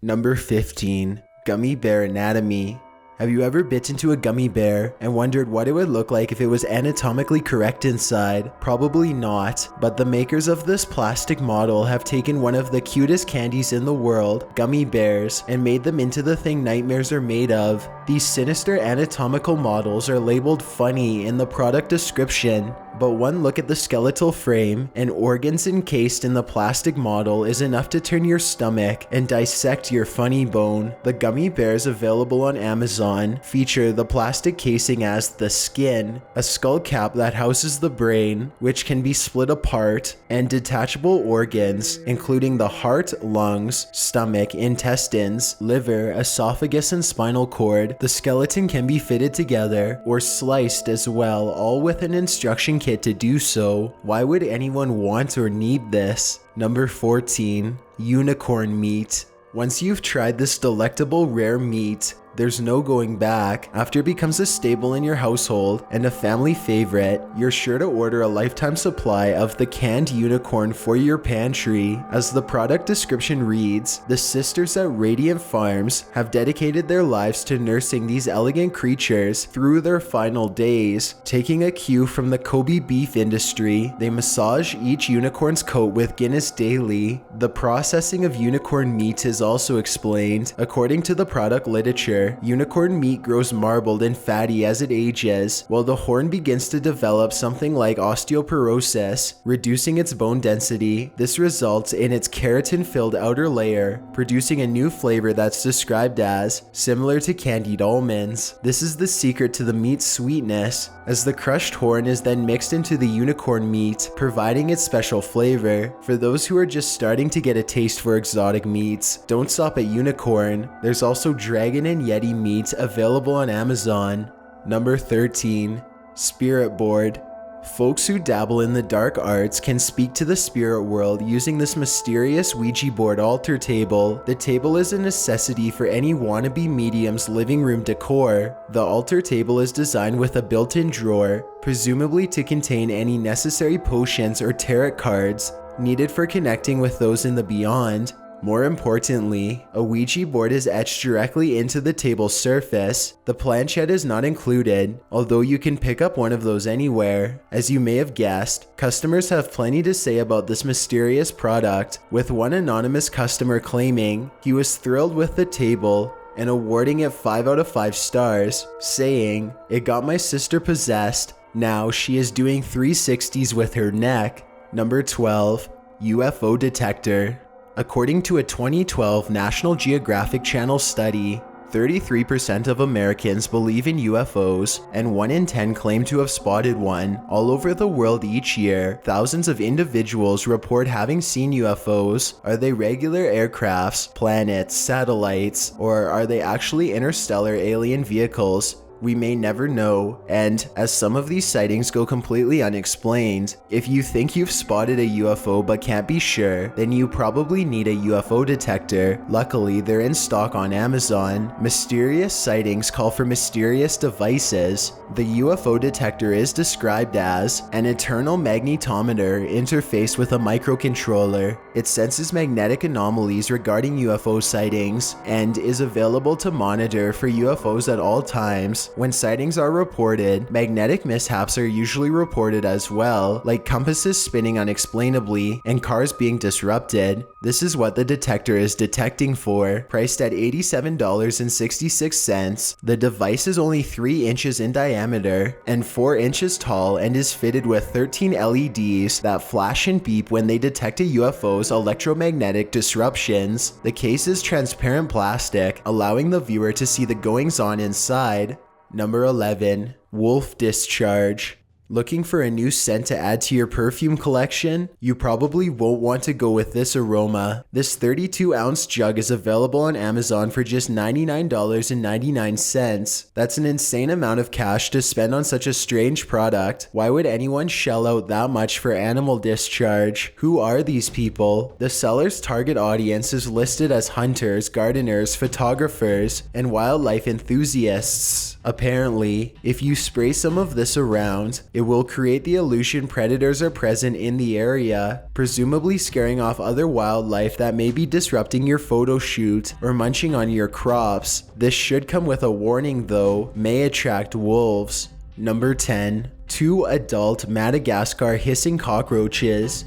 Number 15. Gummy bear anatomy. Have you ever bit into a gummy bear and wondered what it would look like if it was anatomically correct inside? Probably not, but the makers of this plastic model have taken one of the cutest candies in the world, gummy bears, and made them into the thing nightmares are made of. These sinister anatomical models are labeled funny in the product description, but one look at the skeletal frame and organs encased in the plastic model is enough to turn your stomach and dissect your funny bone. The gummy bears available on Amazon feature the plastic casing as the skin, a skull cap that houses the brain, which can be split apart, and detachable organs, including the heart, lungs, stomach, intestines, liver, esophagus, and spinal cord. The skeleton can be fitted together or sliced as well, all with an instruction kit to do so. Why would anyone want or need this? Number 14. Unicorn meat. Once you've tried this delectable rare meat, there's no going back. After it becomes a staple in your household and a family favorite, you're sure to order a lifetime supply of the canned unicorn for your pantry. As the product description reads, the sisters at Radiant Farms have dedicated their lives to nursing these elegant creatures through their final days. Taking a cue from the Kobe beef industry, they massage each unicorn's coat with Guinness daily. The processing of unicorn meat is also explained. According to the product literature, unicorn meat grows marbled and fatty as it ages, while the horn begins to develop something like osteoporosis, reducing its bone density. This results in its keratin-filled outer layer, producing a new flavor that's described as similar to candied almonds. This is the secret to the meat's sweetness, as the crushed horn is then mixed into the unicorn meat, providing its special flavor. For those who are just starting to get a taste for exotic meats, don't stop at unicorn. There's also dragon and yeti meat available on Amazon. Number 13. Spirit board. Folks who dabble in the dark arts can speak to the spirit world using this mysterious Ouija board altar table. The table is a necessity for any wannabe medium's living room decor. The altar table is designed with a built-in drawer, presumably to contain any necessary potions or tarot cards needed for connecting with those in the beyond. More importantly, a Ouija board is etched directly into the table's surface. The planchette is not included, although you can pick up one of those anywhere. As you may have guessed, customers have plenty to say about this mysterious product, with one anonymous customer claiming he was thrilled with the table and awarding it 5 out of 5 stars, saying, "It got my sister possessed. Now she is doing 360s with her neck." Number 12. UFO detector. According to a 2012 National Geographic Channel study, 33% of Americans believe in UFOs, and 1 in 10 claim to have spotted one. All over the world each year, thousands of individuals report having seen UFOs. Are they regular aircrafts, planets, satellites, or are they actually interstellar alien vehicles? We may never know, and as some of these sightings go completely unexplained, if you think you've spotted a UFO but can't be sure, then you probably need a UFO detector. Luckily, they're in stock on Amazon. Mysterious sightings call for mysterious devices. The UFO detector is described as an internal magnetometer interfaced with a microcontroller. It senses magnetic anomalies regarding UFO sightings and is available to monitor for UFOs at all times. When sightings are reported, magnetic mishaps are usually reported as well, like compasses spinning unexplainably and cars being disrupted. This is what the detector is detecting for. Priced at $87.66, the device is only 3 inches in diameter and 4 inches tall and is fitted with 13 LEDs that flash and beep when they detect a UFO's electromagnetic disruptions. The case is transparent plastic, allowing the viewer to see the goings-on inside. Number 11. Wolf discharge. Looking for a new scent to add to your perfume collection? You probably won't want to go with this aroma. This 32-ounce jug is available on Amazon for just $99.99. That's an insane amount of cash to spend on such a strange product. Why would anyone shell out that much for animal discharge? Who are these people? The seller's target audience is listed as hunters, gardeners, photographers, and wildlife enthusiasts. Apparently, if you spray some of this around, it will create the illusion predators are present in the area, presumably scaring off other wildlife that may be disrupting your photo shoot or munching on your crops. This should come with a warning though, may attract wolves. Number 10. 2 adult Madagascar hissing cockroaches.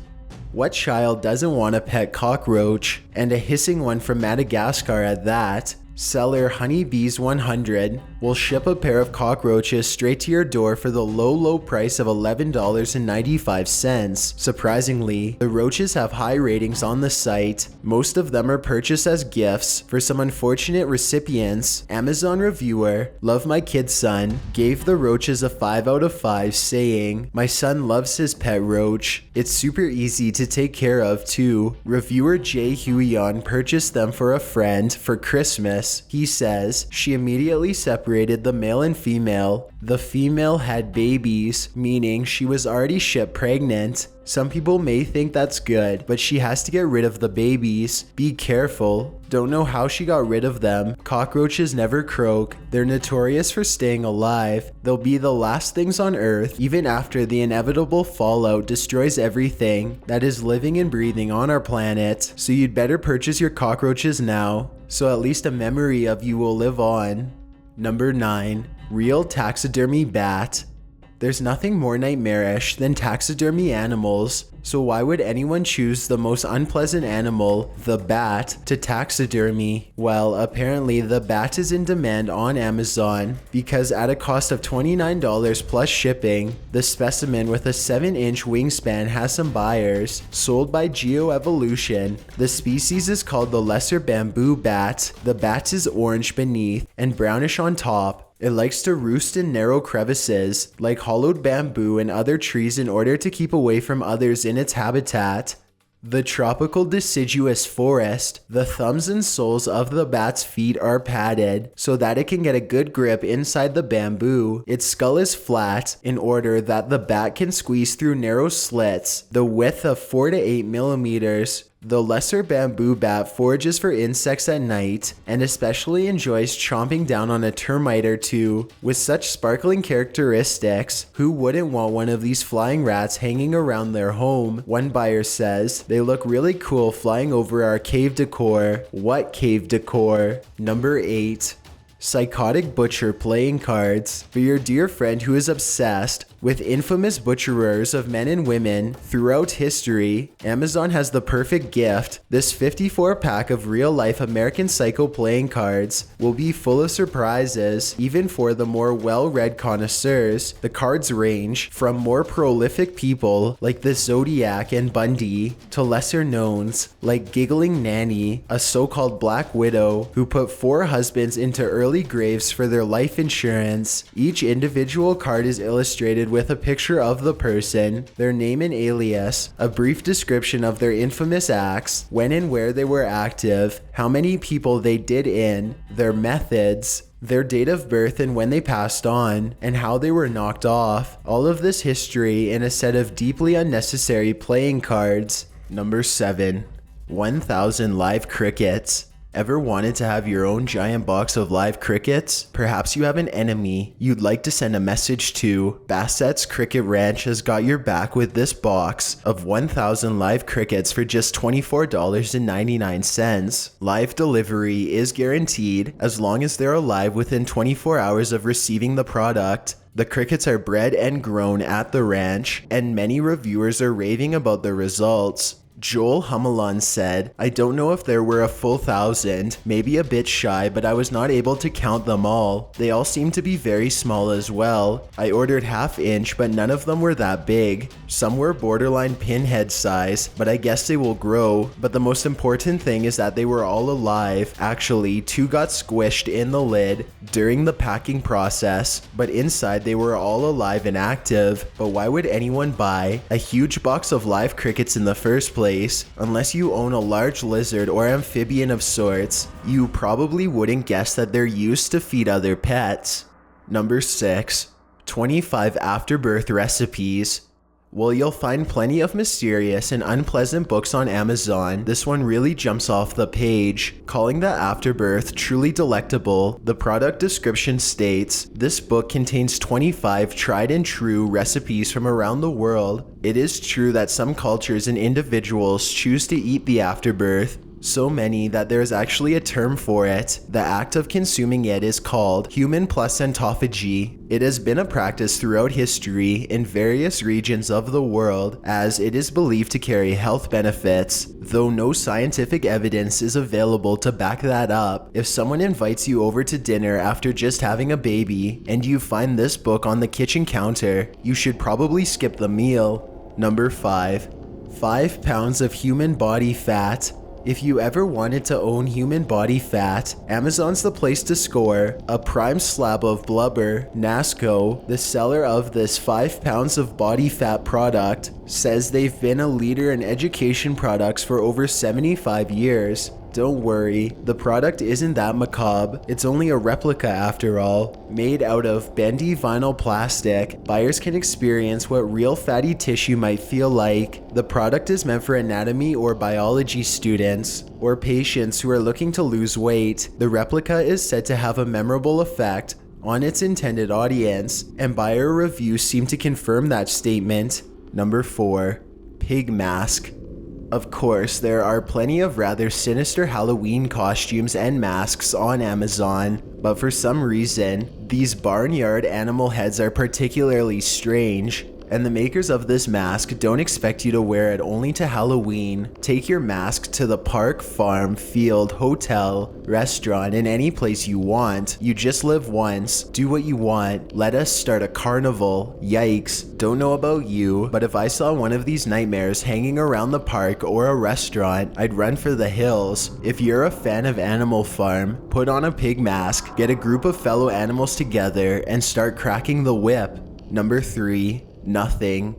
What child doesn't want a pet cockroach, and a hissing one from Madagascar at that? Seller Honeybees100 will ship a pair of cockroaches straight to your door for the low price of $11.95. Surprisingly, the roaches have high ratings on the site. Most of them are purchased as gifts for some unfortunate recipients. Amazon reviewer Love My Kid Son gave the roaches a 5 out of 5, saying, "My son loves his pet roach. It's super easy to take care of too." Reviewer Jay Huion purchased them for a friend for Christmas. He says she immediately separated the male and female. The female had babies, meaning she was already shipped pregnant. Some people may think that's good, but she has to get rid of the babies. Be careful. Don't know how she got rid of them. Cockroaches never croak. They're notorious for staying alive. They'll be the last things on Earth, even after the inevitable fallout destroys everything that is living and breathing on our planet. So you'd better purchase your cockroaches now, so at least a memory of you will live on. Number 9. Real taxidermy bat. There's nothing more nightmarish than taxidermy animals, so why would anyone choose the most unpleasant animal, the bat, to taxidermy? Well, apparently the bat is in demand on Amazon because at a cost of $29 plus shipping, the specimen with a 7-inch wingspan has some buyers. Sold by GeoEvolution, the species is called the lesser bamboo bat. The bat is orange beneath and brownish on top. It likes to roost in narrow crevices, like hollowed bamboo and other trees in order to keep away from others in its habitat. The tropical deciduous forest, the thumbs and soles of the bat's feet are padded so that it can get a good grip inside the bamboo. Its skull is flat in order that the bat can squeeze through narrow slits, the width of 4 to 8 millimeters. The lesser bamboo bat forages for insects at night and especially enjoys chomping down on a termite or two. With such sparkling characteristics, who wouldn't want one of these flying rats hanging around their home? One buyer says, "They look really cool flying over our cave decor." What cave decor? Number 8. Psychotic butcher playing cards. For your dear friend who is obsessed with infamous butcherers of men and women throughout history, Amazon has the perfect gift. This 54-pack of real-life American Psycho playing cards will be full of surprises, even for the more well-read connoisseurs. The cards range from more prolific people like the Zodiac and Bundy to lesser knowns like Giggling Nanny, a so-called Black Widow who put 4 husbands into early graves for their life insurance. Each individual card is illustrated with a picture of the person, their name and alias, a brief description of their infamous acts, when and where they were active, how many people they did in, their methods, their date of birth and when they passed on, and how they were knocked off. All of this history in a set of deeply unnecessary playing cards. Number 7. 1,000 live crickets. Ever wanted to have your own giant box of live crickets? Perhaps you have an enemy you'd like to send a message to. Bassett's Cricket Ranch has got your back with this box of 1,000 live crickets for just $24.99. Live delivery is guaranteed as long as they're alive within 24 hours of receiving the product. The crickets are bred and grown at the ranch, and many reviewers are raving about the results. Joel Humelon said, "I don't know if there were a full 1,000, maybe a bit shy, but I was not able to count them all. They all seem to be very small as well. I ordered half-inch, but none of them were that big. Some were borderline pinhead size, but I guess they will grow. But the most important thing is that they were all alive. Actually, 2 got squished in the lid during the packing process, but inside they were all alive and active. But why would anyone buy a huge box of live crickets in the first place? Unless you own a large lizard or amphibian of sorts, you probably wouldn't guess that they're used to feed other pets." Number 6. 25 afterbirth recipes. While you'll find plenty of mysterious and unpleasant books on Amazon, this one really jumps off the page. Calling the Afterbirth truly delectable, the product description states, this book contains 25 tried and true recipes from around the world. It is true that some cultures and individuals choose to eat the Afterbirth, so many that there is actually a term for it. The act of consuming it is called human placentophagy. It has been a practice throughout history in various regions of the world, as it is believed to carry health benefits, though no scientific evidence is available to back that up. If someone invites you over to dinner after just having a baby, and you find this book on the kitchen counter, you should probably skip the meal. Number 5. 5 pounds of human body fat. If you ever wanted to own human body fat, Amazon's the place to score. A prime slab of blubber, Nasco, the seller of this 5 pounds of body fat product, says they've been a leader in education products for over 75 years. Don't worry, the product isn't that macabre. It's only a replica after all. Made out of bendy vinyl plastic, buyers can experience what real fatty tissue might feel like. The product is meant for anatomy or biology students, or patients who are looking to lose weight. The replica is said to have a memorable effect on its intended audience, and buyer reviews seem to confirm that statement. Number 4. Pig mask. Of course, there are plenty of rather sinister Halloween costumes and masks on Amazon, but for some reason, these barnyard animal heads are particularly strange, and the makers of this mask don't expect you to wear it only to Halloween. Take your mask to the park, farm, field, hotel, restaurant, and any place you want. You just live once. Do what you want. Let us start a carnival. Yikes. Don't know about you, but if I saw one of these nightmares hanging around the park or a restaurant, I'd run for the hills. If you're a fan of Animal Farm, put on a pig mask, get a group of fellow animals together, and start cracking the whip. Number 3. Nothing.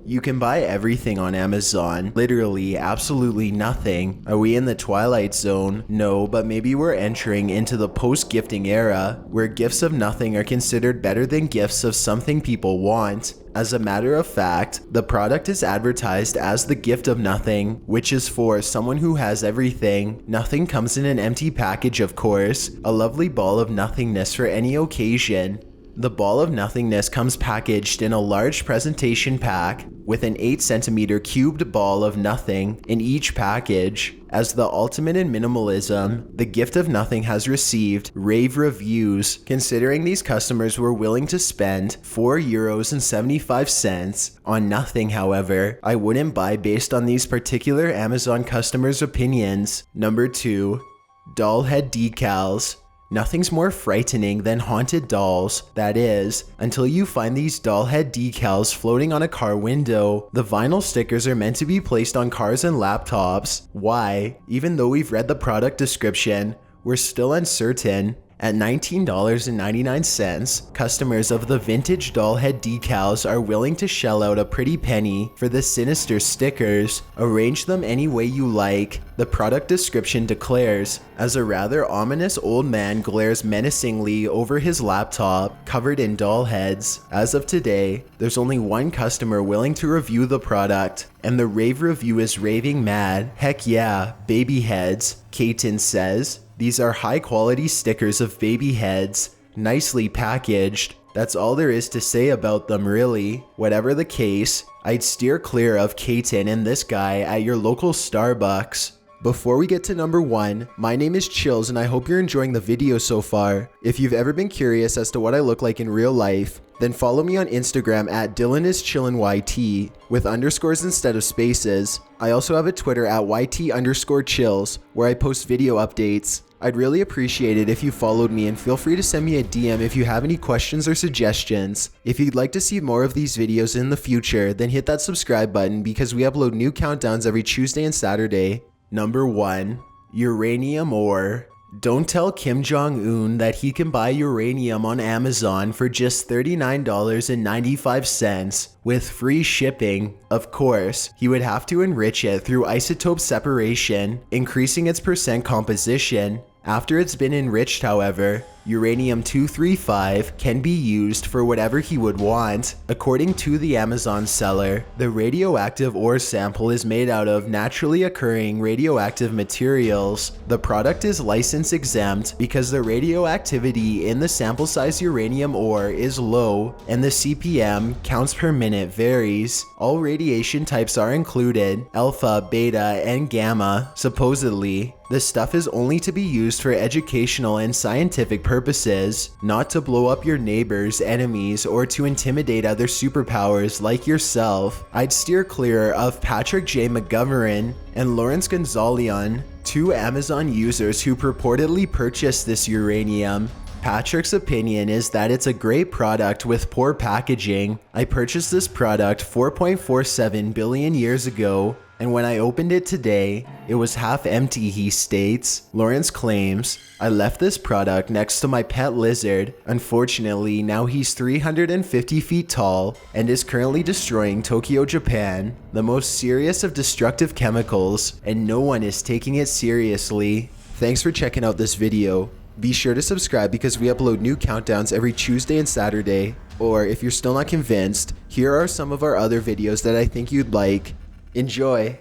You can buy everything on Amazon. Literally, absolutely nothing. Are we in the Twilight Zone? No, but maybe we're entering into the post-gifting era, where gifts of nothing are considered better than gifts of something people want. As a matter of fact, the product is advertised as the gift of nothing, which is for someone who has everything. Nothing comes in an empty package, of course. A lovely ball of nothingness for any occasion. The ball of nothingness comes packaged in a large presentation pack with an 8cm cubed ball of nothing in each package. As the ultimate in minimalism, the gift of nothing has received rave reviews. Considering these customers were willing to spend €4.75 on nothing, however, I wouldn't buy based on these particular Amazon customers' opinions. Number 2. Dollhead decals. Nothing's more frightening than haunted dolls, that is, until you find these dollhead decals floating on a car window. The vinyl stickers are meant to be placed on cars and laptops. Why? Even though we've read the product description, we're still uncertain. At $19.99, customers of the vintage dollhead decals are willing to shell out a pretty penny for the Sinister stickers. Arrange them any way you like, the product description declares, as a rather ominous old man glares menacingly over his laptop covered in doll heads. As of today, there's only one customer willing to review the product, and the rave review is raving mad. Heck yeah, baby heads, Kaiten says. These are high quality stickers of baby heads, nicely packaged. That's all there is to say about them, really. Whatever the case, I'd steer clear of Kaiten and this guy at your local Starbucks. Before we get to number 1, my name is Chills and I hope you're enjoying the video so far. If you've ever been curious as to what I look like in real life, then follow me on Instagram at DylanIsChillinYT with underscores instead of spaces. I also have a Twitter at YT_chills where I post video updates. I'd really appreciate it if you followed me, and feel free to send me a DM if you have any questions or suggestions. If you'd like to see more of these videos in the future, then hit that subscribe button because we upload new countdowns every Tuesday and Saturday. Number 1. Uranium ore. Don't tell Kim Jong-un that he can buy uranium on Amazon for just $39.95 with free shipping. Of course, he would have to enrich it through isotope separation, increasing its percent composition. After it's been enriched, however, uranium-235 can be used for whatever he would want. According to the Amazon seller, the radioactive ore sample is made out of naturally occurring radioactive materials. The product is license exempt because the radioactivity in the sample size uranium ore is low and the CPM counts per minute varies. All radiation types are included, alpha, beta, and gamma. Supposedly, the stuff is only to be used for educational and scientific purposes, not to blow up your neighbors, enemies, or to intimidate other superpowers like yourself. I'd steer clear of Patrick J. McGovern and Lawrence Gonzaleon, two Amazon users who purportedly purchased this uranium. Patrick's opinion is that it's a great product with poor packaging. I purchased this product 4.47 billion years ago, and when I opened it today, it was half empty, he states. Lawrence claims, I left this product next to my pet lizard. Unfortunately, now he's 350 feet tall and is currently destroying Tokyo, Japan, the most serious of destructive chemicals, and no one is taking it seriously. Thanks for checking out this video. Be sure to subscribe because we upload new countdowns every Tuesday and Saturday. Or if you're still not convinced, here are some of our other videos that I think you'd like. Enjoy!